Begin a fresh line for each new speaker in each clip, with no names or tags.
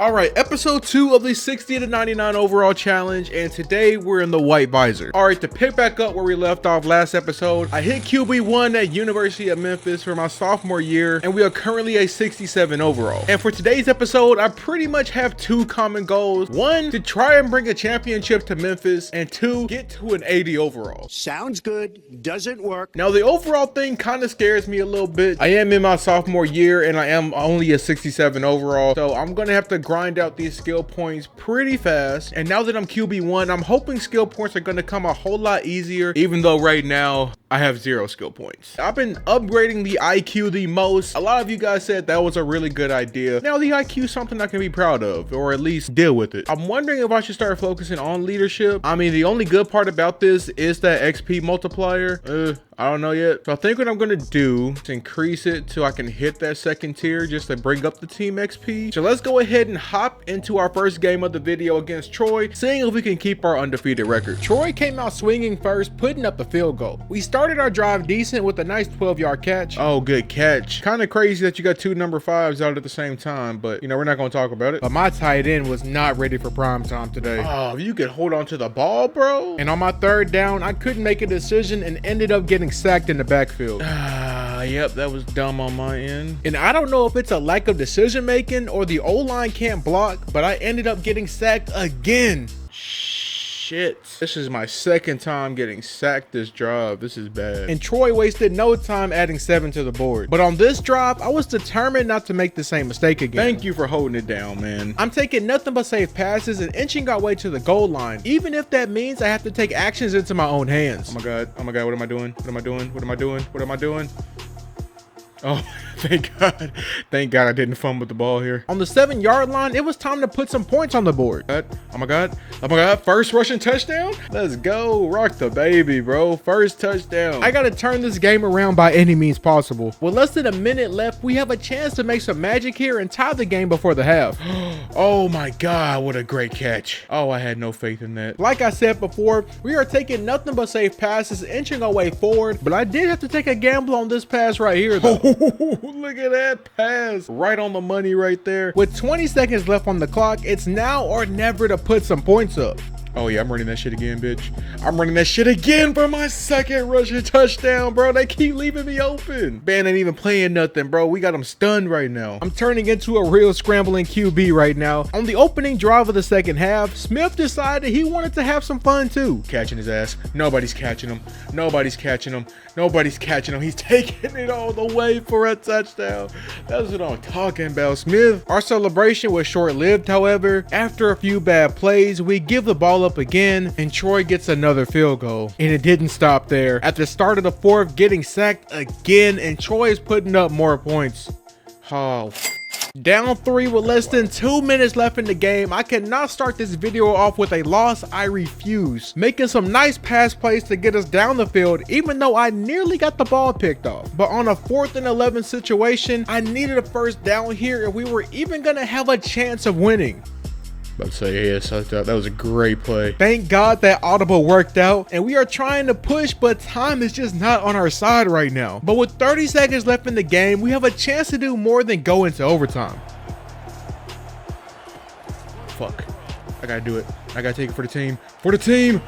All right, episode 2 of the 60 to 99 overall challenge, and today we're in the white visor. All right, to pick back up where we left off last episode, I hit QB1 at University of Memphis for my sophomore year, and we are currently a 67 overall. And for today's episode, I pretty much have two common goals. One, to try and bring a championship to Memphis, and two, get to an 80 overall.
Sounds good, doesn't work.
Now, the overall thing kind of scares me a little bit. I am in my sophomore year, and I am only a 67 overall, so I'm gonna have to grind out these skill points pretty fast. And now that I'm QB1, I'm hoping skill points are going to come a whole lot easier, even though right now I have 0 skill points. I've been upgrading the IQ the most. A lot of you guys said that was a really good idea. Now the IQ is something I can be proud of, or at least deal with it. I'm wondering if I should start focusing on leadership. I mean, the only good part about this is that XP multiplier. I don't know yet. So I think what I'm gonna do is increase it so I can hit that second tier just to bring up the team XP. So let's go ahead and hop into our first game of the video against Troy, seeing if we can keep our undefeated record. Troy came out swinging first, putting up the field goal. We started our drive decent with a nice 12-yard catch. Oh, good catch. Kind of crazy that you got two number 5s out at the same time, but you know, we're not gonna talk about it. But my tight end was not ready for prime time today. Oh, you could hold on to the ball, bro. And on my third down, I couldn't make a decision and ended up getting sacked in the backfield. Yep, that was dumb on my end. And I don't know if it's a lack of decision making or the O-line can't block, but I ended up getting sacked again. Shit. This is my second time getting sacked this drive. This is bad. And Troy wasted no time adding 7 to the board. But on this drive, I was determined not to make the same mistake again. Thank you for holding it down, man. I'm taking nothing but safe passes and inching our way to the goal line, even if that means I have to take actions into my own hands. Oh my God, what am I doing? What am I doing? What am I doing? What am I doing? Oh, thank God. Thank God I didn't fumble the ball here. On the 7-yard line, it was time to put some points on the board. Oh my God. Oh my God. First rushing touchdown. Let's go. Rock the baby, bro. First touchdown. I got to turn this game around by any means possible. With less than a minute left, we have a chance to make some magic here and tie the game before the half. Oh my God. What a great catch. Oh, I had no faith in that. Like I said before, we are taking nothing but safe passes, inching our way forward, but I did have to take a gamble on this pass right here, though. Look at that pass. Right on the money right there. With 20 seconds left on the clock, it's now or never to put some points up. Oh yeah, I'm running that shit again, bitch. I'm running that shit again for my second rushing touchdown, bro. They keep leaving me open. Man ain't even playing nothing, bro. We got him stunned right now. I'm turning into a real scrambling QB right now. On the opening drive of the second half, Smith decided he wanted to have some fun too. Catching his ass. Nobody's catching him. Nobody's catching him. Nobody's catching him. He's taking it all the way for a touchdown. That's what I'm talking about, Smith. Our celebration was short-lived, however. After a few bad plays, we give the ball up again, and Troy gets another field goal. And it didn't stop there. At the start of the fourth, getting sacked again, and Troy is putting up more points. Oh. Down 3 with less than 2 minutes left in the game. I cannot start this video off with a loss. I refuse. Making some nice pass plays to get us down the field, even though I nearly got the ball picked off. But on a 4th and 11 situation, I needed a first down here if we were even gonna have a chance of winning. I'd say yes, I thought that was a great play. Thank God that audible worked out, and we are trying to push, but time is just not on our side right now. But with 30 seconds left in the game, we have a chance to do more than go into overtime. Fuck. I gotta do it. I gotta take it for the team. For the team!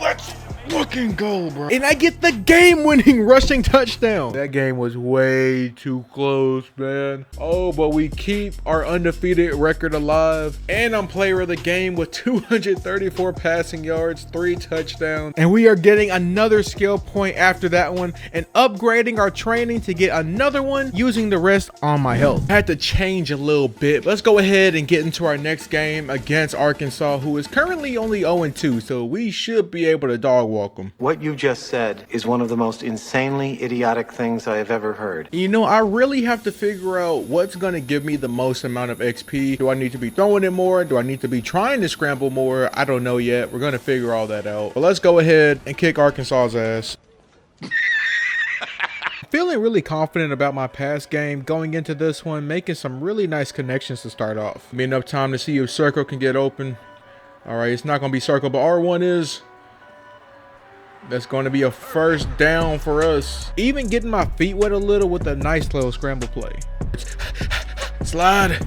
Let's fucking go, bro. And I get the game-winning rushing touchdown. That game was way too close, man. Oh, but we keep our undefeated record alive. And I'm player of the game with 234 passing yards, 3 touchdowns. And we are getting another skill point after that one and upgrading our training to get another one, using the rest on my health. I had to change a little bit. Let's go ahead and get into our next game against Arkansas, who is currently only 0-2, so we should be able to dog walk them.
What you just said is one of the most insanely idiotic things I have ever heard.
You know, I really have to figure out what's going to give me the most amount of XP. Do I need to be throwing it more? Do I need to be trying to scramble more? I don't know yet. We're going to figure all that out. But let's go ahead and kick Arkansas's ass. Feeling really confident about my pass game going into this one, making some really nice connections to start off. Be enough time to see if circle can get open. All right, it's not going to be circle, but R1 is. That's going to be a first down for us. Even getting my feet wet a little with a nice little scramble play. Slide.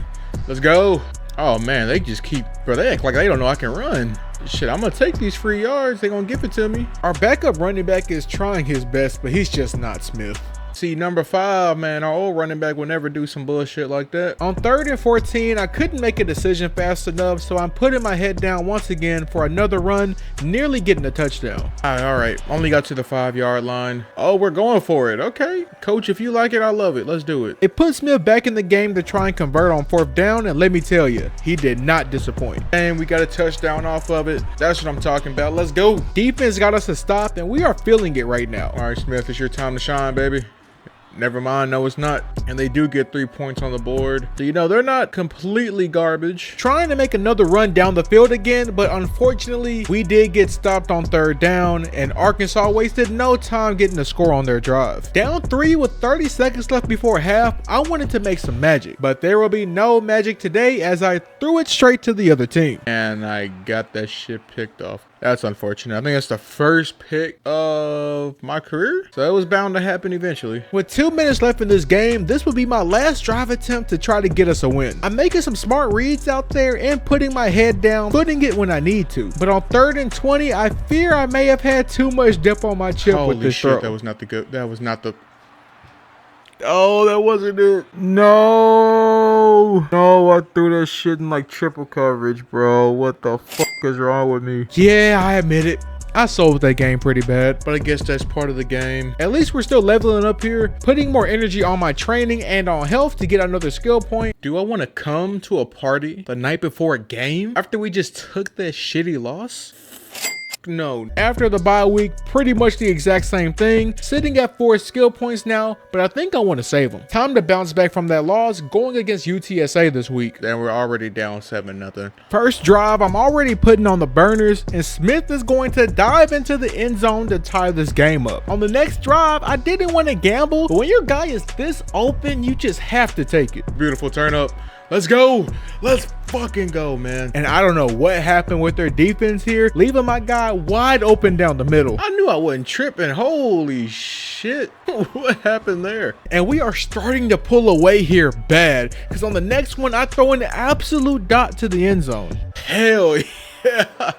Let's go. Oh man, they just keep, bro, they act like they don't know I can run. Shit, I'm gonna take these free yards. They gonna give it to me. Our backup running back is trying his best, but he's just not Smith. See, number 5, man, our old running back will never do some bullshit like that. On 3rd and 14, I couldn't make a decision fast enough, so I'm putting my head down once again for another run, nearly getting a touchdown. All right, only got to the 5-yard line. Oh, we're going for it. Okay, coach, if you like it, I love it. Let's do it. It put Smith back in the game to try and convert on 4th down, and let me tell you, he did not disappoint. And we got a touchdown off of it. That's what I'm talking about. Let's go. Defense got us a stop, and we are feeling it right now. All right, Smith, it's your time to shine, baby. Never mind, no it's not. And they do get 3 points on the board. So, you know, they're not completely garbage. Trying to make another run down the field again, but unfortunately, we did get stopped on 3rd down, and Arkansas wasted no time getting a score on their drive. Down 3 with 30 seconds left before half, I wanted to make some magic, but there will be no magic today as I threw it straight to the other team. And I got that shit picked off. That's unfortunate. I think that's the first pick of my career, so it was bound to happen eventually. With 2 minutes left in this game, this would be my last drive attempt to try to get us a win. I'm making some smart reads out there and putting my head down, putting it when I need to. But on 3rd and 20, I fear I may have had too much dip on my chip with this throw. That was not the good. That was not the. Oh, that wasn't it. No, I threw that shit in like triple coverage, bro. What the fuck is wrong with me? Yeah, I admit it. I sold that game pretty bad, but I guess that's part of the game. At least we're still leveling up here, putting more energy on my training and on health to get another skill point. Do I want to come to a party the night before a game after we just took that shitty loss? No. After the bye week, pretty much the exact same thing. Sitting at 4 skill points now, but I think I want to save them. Time to bounce back from that loss, going against UTSA this week. Then we're already down 7-0. First drive, I'm already putting on the burners, and Smith is going to dive into the end zone to tie this game up. On the next drive, I didn't want to gamble, but when your guy is this open, you just have to take it. Beautiful turn up. Let's go. Let's fucking go, man. And I don't know what happened with their defense here, leaving my guy wide open down the middle. I knew I wasn't tripping. Holy shit. What happened there? And we are starting to pull away here bad, because on the next one, I throw an absolute dot to the end zone. Hell yeah.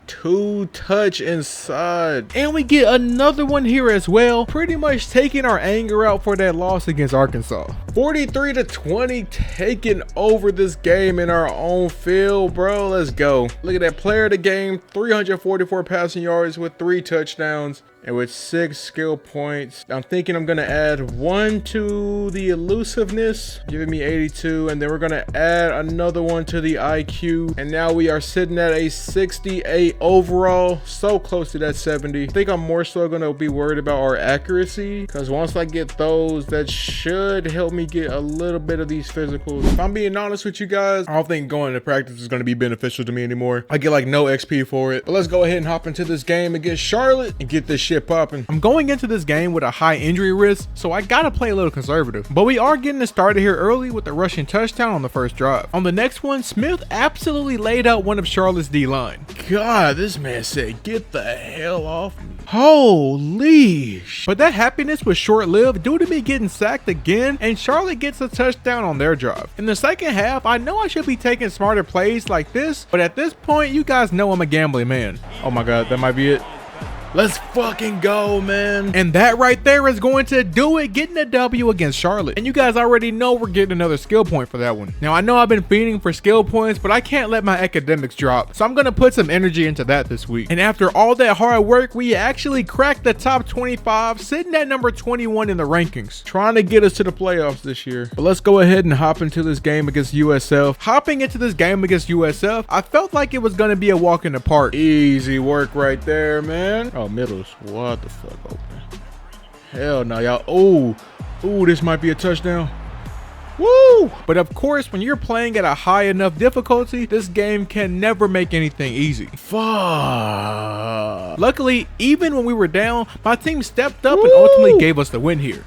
2 touch inside, and we get another one here as well, pretty much taking our anger out for that loss against Arkansas. 43-20, taking over this game in our own field, bro. Let's go. Look at that player of the game, 344 passing yards with 3 touchdowns and with 6 skill points. I'm thinking I'm gonna add 1 to the elusiveness, giving me 82, and then we're gonna add another 1 to the IQ, and now we are sitting at a 68 overall, so close to that 70. I think I'm more so gonna be worried about our accuracy, because once I get those, that should help me get a little bit of these physicals. If I'm being honest with you guys, I don't think going to practice is gonna be beneficial to me anymore. I get like no XP for it. But let's go ahead and hop into this game against Charlotte and get this shit popping. I'm going into this game with a high injury risk, so I gotta play a little conservative. But we are getting it started here early with a rushing touchdown on the first drive. On the next one, Smith absolutely laid out one of Charlotte's D-line. God, this man said, get the hell off me. Holy sh! But that happiness was short-lived due to me getting sacked again, and Charlotte gets a touchdown on their drive. In the second half, I know I should be taking smarter plays like this, but at this point, you guys know I'm a gambling man. Oh my God, that might be it. Let's fucking go, man. And that right there is going to do it, getting a W against Charlotte. And you guys already know we're getting another skill point for that one. Now, I know I've been fiending for skill points, but I can't let my academics drop. So I'm going to put some energy into that this week. And after all that hard work, we actually cracked the top 25, sitting at number 21 in the rankings, trying to get us to the playoffs this year. But let's go ahead and hop into this game against USF. Hopping into this game against USF, I felt like it was going to be a walk in the park. Easy work right there, man. Oh, middles. What the fuck open? Hell no, y'all. Ooh, this might be a touchdown. Woo! But of course, when you're playing at a high enough difficulty, this game can never make anything easy. Fuck. Luckily, even when we were down, my team stepped up and ultimately gave us the win here.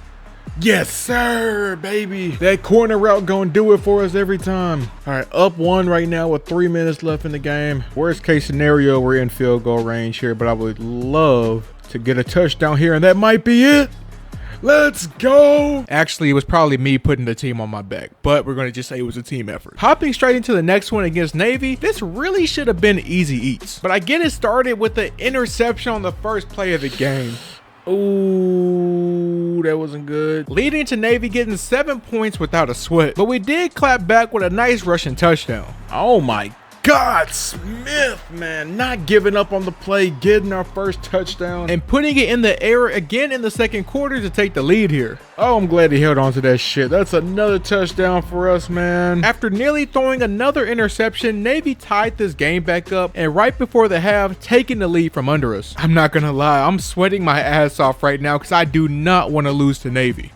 Yes, sir, baby. That corner route gonna do it for us every time. All right, up 1 right now with 3 minutes left in the game. Worst case scenario, we're in field goal range here, but I would love to get a touchdown here, and that might be it. Let's go. Actually, it was probably me putting the team on my back, but we're going to just say it was a team effort. Hopping straight into the next one against Navy, this really should have been easy eats, but I get it started with the interception on the first play of the game. Ooh, that wasn't good. Leading to Navy getting 7 points without a sweat, but we did clap back with a nice rushing touchdown. Oh my God, Smith, man, not giving up on the play, getting our first touchdown and putting it in the air again in the second quarter to take the lead here. Oh, I'm glad he held on to that shit. That's another touchdown for us, man. After nearly throwing another interception, Navy tied this game back up and right before the half, taking the lead from under us. I'm not gonna lie, I'm sweating my ass off right now because I do not want to lose to Navy.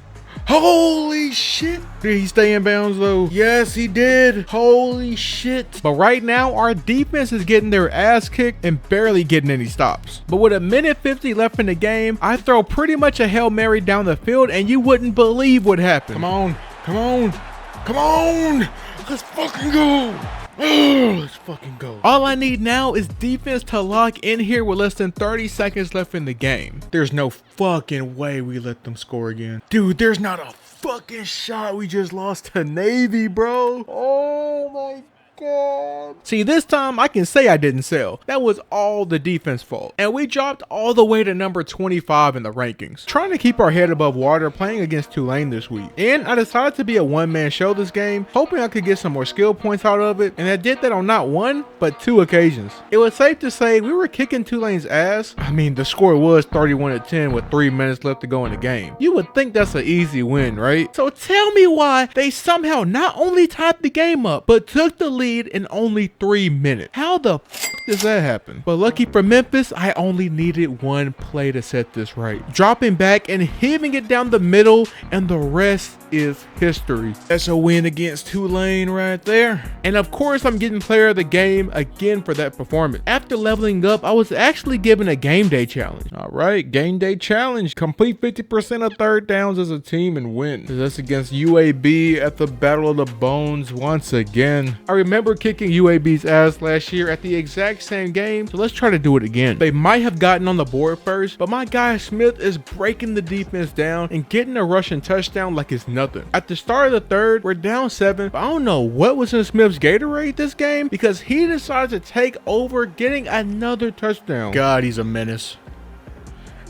Holy shit. Did he stay in bounds though? Yes, he did. Holy shit. But right now, our defense is getting their ass kicked and barely getting any stops. But with a minute 50 left in the game, I throw pretty much a Hail Mary down the field and you wouldn't believe what happened. Come on, come on, come on. Let's fucking go. Oh, let's fucking go. All I need now is defense to lock in here with less than 30 seconds left in the game. There's no fucking way we let them score again. Dude, there's not a fucking shot. We just lost to Navy, bro. Oh my God. See, this time I can say I didn't sell. That was all the defense fault. And we dropped all the way to number 25 in the rankings. Trying to keep our head above water playing against Tulane this week. And I decided to be a one-man show this game, hoping I could get some more skill points out of it. And I did that on not one, but 2 occasions. It was safe to say we were kicking Tulane's ass. I mean, the score was 31-10 with 3 minutes left to go in the game. You would think that's an easy win, right? So tell me why they somehow not only tied the game up, but took the lead in only 3 minutes. How the f does that happen? But lucky for Memphis, I only needed 1 play to set this right. Dropping back and hitting it down the middle, and the rest is history. That's a win against Tulane right there. And of course, I'm getting player of the game again for that performance. After leveling up, I was actually given a game day challenge. All right, game day challenge. Complete 50% of third downs as a team and win. That's against UAB at the Battle of the Bones once again. I remember kicking UAB's ass last year at the exact same game, so let's try to do it again. They might have gotten on the board first, but my guy Smith is breaking the defense down and getting a rushing touchdown like it's nothing. At the start of the third, we're down 7, but I don't know what was in Smith's Gatorade this game because he decided to take over, getting another touchdown. God, he's a menace.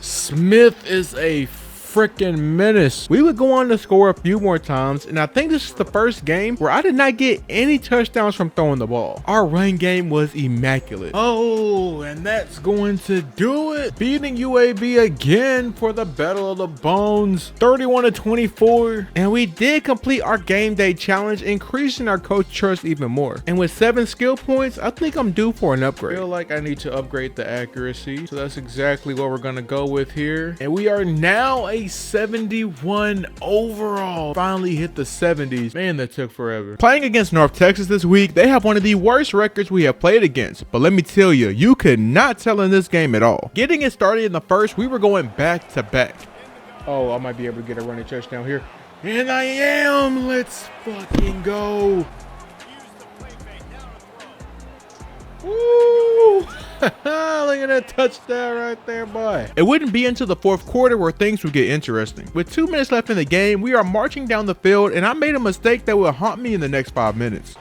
Smith is a freaking menace. We would go on to score a few more times, and I think this is the first game where I did not get any touchdowns from throwing the ball. Our run game was immaculate. Oh, and that's going to do it. Beating UAB again for the Battle of the Bones, 31-24. And we did complete our game day challenge, increasing our coach trust even more. And with 7 skill points, I think I'm due for an upgrade. I feel like I need to upgrade the accuracy, so that's exactly what we're gonna go with here. And we are now a 71 overall. Finally hit the 70s. Man, that took forever. Playing against North Texas this week, they have one of the worst records we have played against. But let me tell you, you could not tell in this game at all. Getting it started in the first, we were going back to back. Oh, I might be able to get a running touchdown here. And I am. Let's fucking go. Woo! Look at that touchdown right there, boy. It wouldn't be until the fourth quarter where things would get interesting. With 2 minutes left in the game, we are marching down the field, and I made a mistake that will haunt me in the next 5 minutes.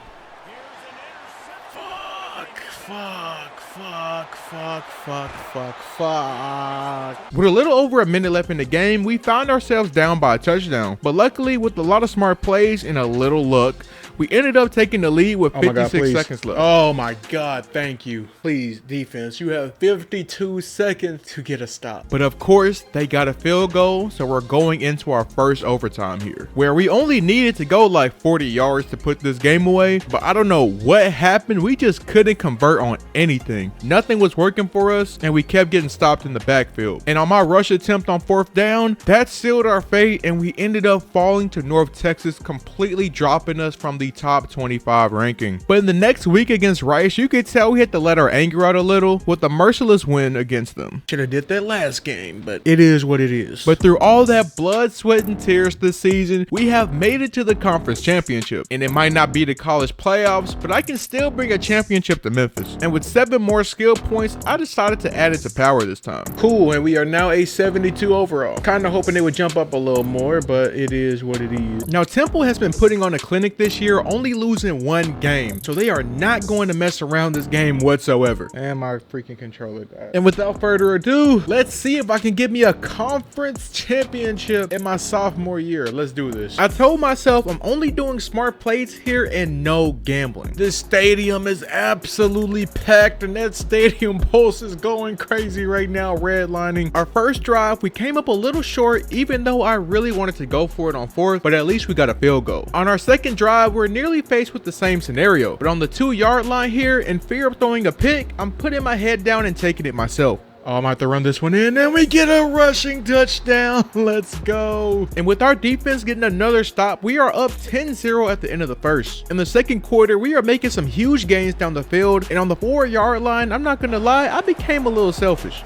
Fuck. With a little over a minute left in the game, we found ourselves down by a touchdown. But luckily, with a lot of smart plays and a little luck, we ended up taking the lead with 56 seconds left. Oh my God, thank you. Please, defense, you have 52 seconds to get a stop. But of course, they got a field goal, so we're going into our first overtime here, where we only needed to go like 40 yards to put this game away. But I don't know what happened. We just couldn't convert on anything. Nothing was working for us, and we kept getting stopped in the backfield. And on my rush attempt on 4th down, that sealed our fate, and we ended up falling to North Texas, completely dropping us from the top 25 ranking. But in the next week against Rice, you could tell we had to let our anger out a little with a merciless win against them. Should have did that last game, but it is what it is. But through all that blood, sweat, and tears this season, we have made it to the conference championship. And it might not be the college playoffs, but I can still bring a championship to Memphis. And with 7 more skill points, I decided to add it to power this time. Cool, and we are now a 72 overall. Kind of hoping they would jump up a little more, but it is what it is. Now, Temple has been putting on a clinic this year, only losing 1 game. So they are not going to mess around this game whatsoever. And my freaking controller died. And without further ado, let's see if I can get me a conference championship in my sophomore year. Let's do this. I told myself I'm only doing smart plays here and no gambling. This stadium is absolutely packed and that stadium pulse is going crazy right now, redlining. Our first drive, we came up a little short, even though I really wanted to go for it on 4th, but at least we got a field goal. On our second drive, we're nearly faced with the same scenario, but on the 2-yard line here, in fear of throwing a pick, I'm putting my head down and taking it myself. Oh, I'm about to run this one in and we get a rushing touchdown. Let's go. And with our defense getting another stop, we are up 10-0 at the end of the first. In the second quarter, we are making some huge gains down the field. And on the 4-yard line, I'm not going to lie, I became a little selfish.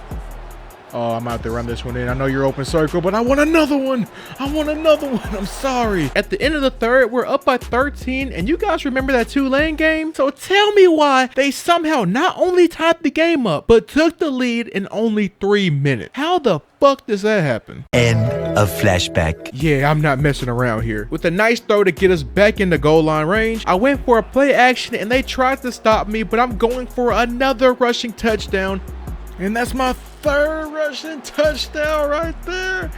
Oh, I'm out to run this one in. I know you're open circle, but I want another one. I want another one. I'm sorry. At the end of the third, we're up by 13. And you guys remember that Tulane game? So tell me why they somehow not only tied the game up, but took the lead in only 3 minutes. How the fuck does that happen?
End of flashback.
Yeah, I'm not messing around here. With a nice throw to get us back in the goal line range, I went for a play action and they tried to stop me, but I'm going for another rushing touchdown. And that's my 3rd rushing touchdown right there.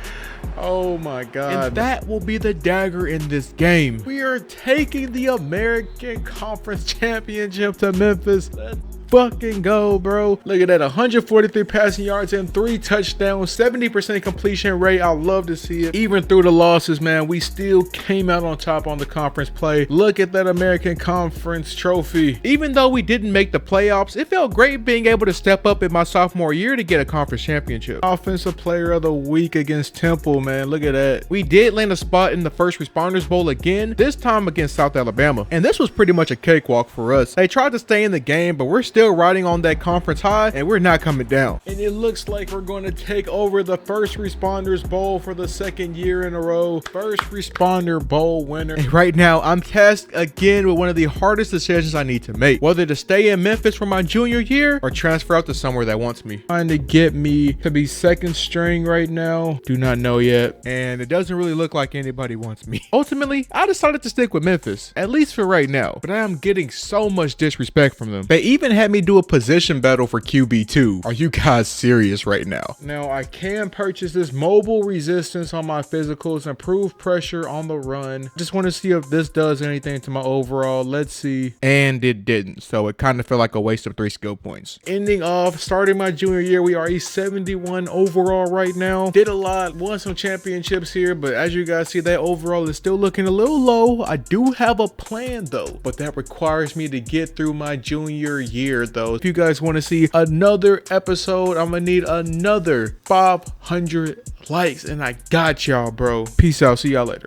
Oh my God. And that will be the dagger in this game. We are taking the American Conference Championship to Memphis. Let's fucking go, bro. Look at that, 143 passing yards and 3 touchdowns, 70% completion rate. I love to see it. Even through the losses, man, we still came out on top on the conference play. Look at that American Conference trophy. Even though we didn't make the playoffs, it felt great being able to step up in my sophomore year to get a conference championship. Offensive player of the week against Temple, man. Look at that. We did land a spot in the First Responders Bowl again, this time against South Alabama. And this was pretty much a cakewalk for us. They tried to stay in the game, but we're still riding on that conference high and we're not coming down. And it looks like we're going to take over the First Responders Bowl for the 2nd year in a row. First Responder Bowl winner. And right now I'm tasked again with one of the hardest decisions I need to make, whether to stay in Memphis for my junior year or transfer out to somewhere that wants me. Trying to get me to be 2nd string right now. Do not know yet. And it doesn't really look like anybody wants me. Ultimately, I decided to stick with Memphis, at least for right now, but I am getting so much disrespect from them. They even had me do a position battle for QB2. Are you guys serious right now? Now I can purchase this mobile resistance on my physicals, improve pressure on the run. Just want to see if this does anything to my overall. Let's see. And it didn't. So it kind of felt like a waste of 3 skill points. Ending off, starting my junior year, we are a 71 overall right now. Did a lot, won some championships here, but as you guys see, that overall is still looking a little low. I do have a plan though, but that requires me to get through my junior year though. If you guys want to see another episode, I'm gonna need another 500 likes and I got y'all, bro. Peace out. See y'all later.